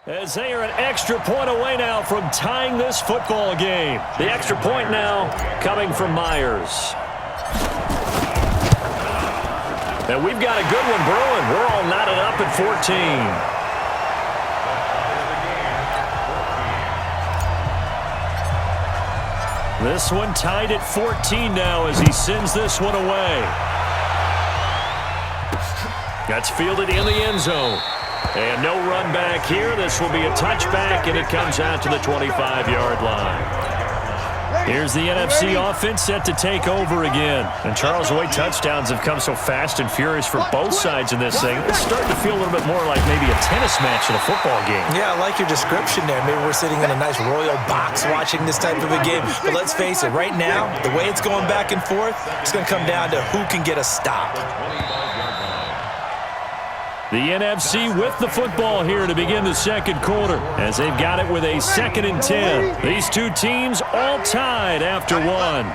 As they are an extra point away now from tying this football game. The extra point now coming from Myers. And we've got a good one brewing. We're all knotted up at 14. This one tied at 14 now as he sends this one away. That's fielded in the end zone. And no run back here. This will be a touchback, and it comes out to the 25-yard line. Here's the NFC offense set to take over again. And Charles, the way touchdowns have come so fast and furious for both sides in this thing, it's starting to feel a little bit more like maybe a tennis match in a football game. Yeah, I like your description there. Maybe we're sitting in a nice royal box watching this type of a game. But let's face it, right now, the way it's going back and forth, it's going to come down to who can get a stop. The NFC with the football here to begin the second quarter as they've got it with a 2nd and 10. These two teams all tied after one.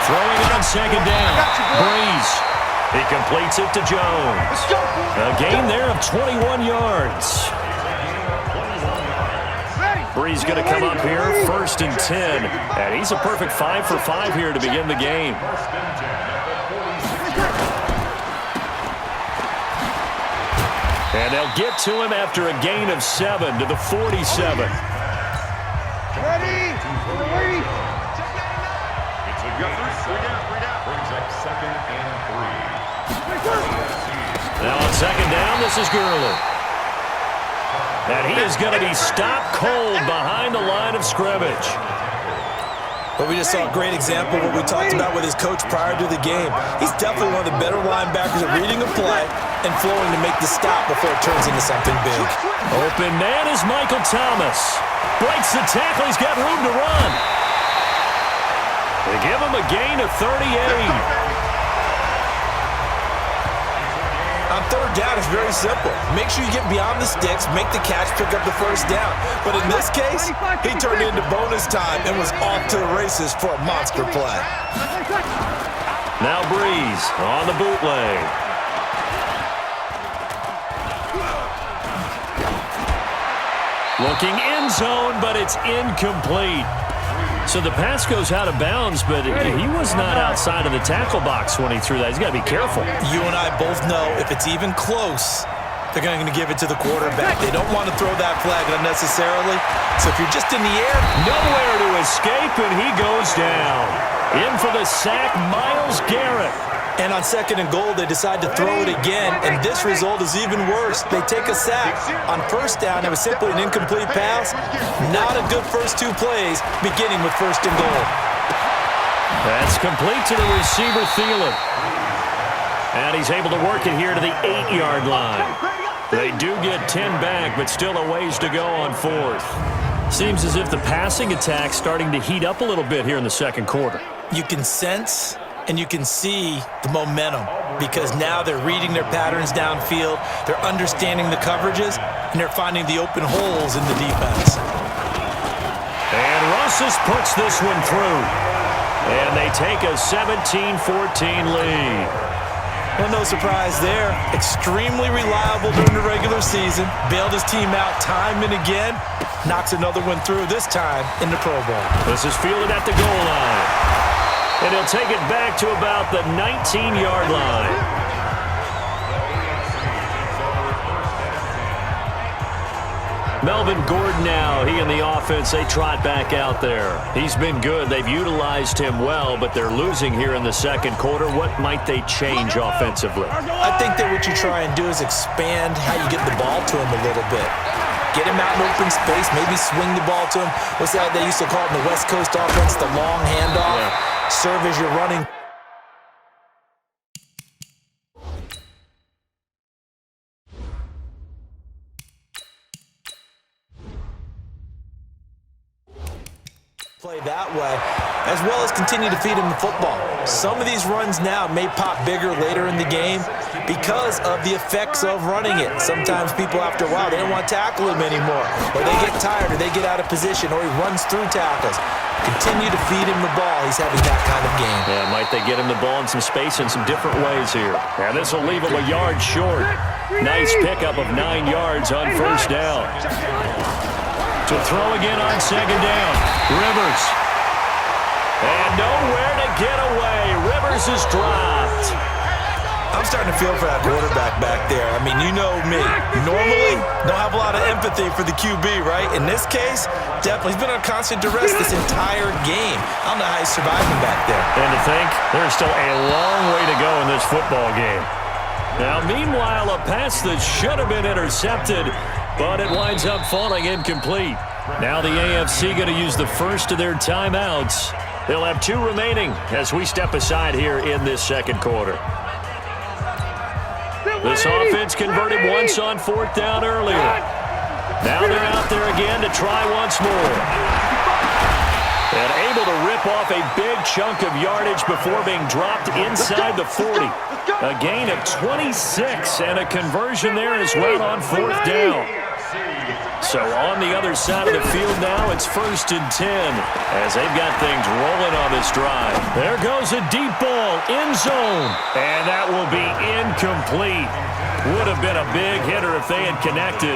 Throwing it on 2nd down. Breeze. He completes it to Jones. A gain there of 21 yards. Breeze going to come up here, 1st and 10. And he's a perfect 5 for 5 here to begin the game. And they'll get to him after a gain of 7 to the 47. Ready? Now on 2nd down, this is Gurley. And he is going to be stopped cold behind the line of scrimmage. But we just saw a great example of what we talked about with his coach prior to the game. He's definitely one of the better linebackers at reading a play and flowing to make the stop before it turns into something big. Open man is Michael Thomas. Breaks the tackle. He's got room to run. They give him a gain of 38. On 3rd down, it's very simple. Make sure you get beyond the sticks, make the catch, pick up the 1st down. But in this case, he turned into bonus time and was off to the races for a monster play. Now Breeze on the bootleg. Looking end zone, but it's incomplete. So the pass goes out of bounds, but he was not outside of the tackle box when he threw that. He's got to be careful. You and I both know if it's even close, they're going to give it to the quarterback. They don't want to throw that flag unnecessarily. So if you're just in the air, nowhere to escape, and he goes down. In for the sack, Myles Garrett. And on 2nd and goal, they decide to throw it again, and this result is even worse. They take a sack. On 1st down, it was simply an incomplete pass. Not a good first 2 plays, beginning with 1st and goal. That's complete to the receiver, Thielen. And he's able to work it here to the 8-yard line. They do get 10 back, but still a ways to go on 4th. Seems as if the passing attack's starting to heat up a little bit here in the second quarter. You can sense and you can see the momentum because now they're reading their patterns downfield, they're understanding the coverages, and they're finding the open holes in the defense. And Rosas puts this one through. And they take a 17-14 lead. Well, no surprise there. Extremely reliable during the regular season. Bailed his team out time and again. Knocks another one through, this time in the Pro Bowl. This is fielded at the goal line. And he'll take it back to about the 19-yard line. Melvin Gordon now, he and the offense, they trot back out there. He's been good. They've utilized him well, but they're losing here in the second quarter. What might they change offensively? I think that what you try and do is expand how you get the ball to him a little bit. Get him out in open space, maybe swing the ball to him. What's that they used to call it in the West Coast offense, the long handoff? Yeah. Serve as you're running. play that way, as well as continue to feed him the football. Some of these runs now may pop bigger later in the game because of the effects of running it. Sometimes people, after a while, they don't want to tackle him anymore, or they get tired, or they get out of position, or he runs through tackles. Continue to feed him the ball. He's having that kind of game. Yeah, might they get him the ball in some space in some different ways here. And this will leave him a yard short. Nice pickup of 9 yards on first down. To throw again on second down. Rivers. And nowhere to get away. Rivers is dropped. I'm starting to feel for that quarterback back there. I mean, you know me. Normally, don't have a lot of empathy for the QB, right? In this case, definitely. He's been on constant duress this entire game. I don't know how he's surviving back there. And to think, there's still a long way to go in this football game. Now, meanwhile, a pass that should have been intercepted, but it winds up falling incomplete. Now the AFC going to use the first of their timeouts. They'll have 2 remaining as we step aside here in this second quarter. This offense converted once on 4th down earlier. Now they're out there again to try once more. And able to rip off a big chunk of yardage before being dropped inside the 40. A gain of 26 and a conversion there as well on 4th down. So on the other side of the field now, it's 1st and 10 as they've got things rolling on this drive. There goes a deep ball, end zone, and that will be incomplete. Would have been a big hitter if they had connected.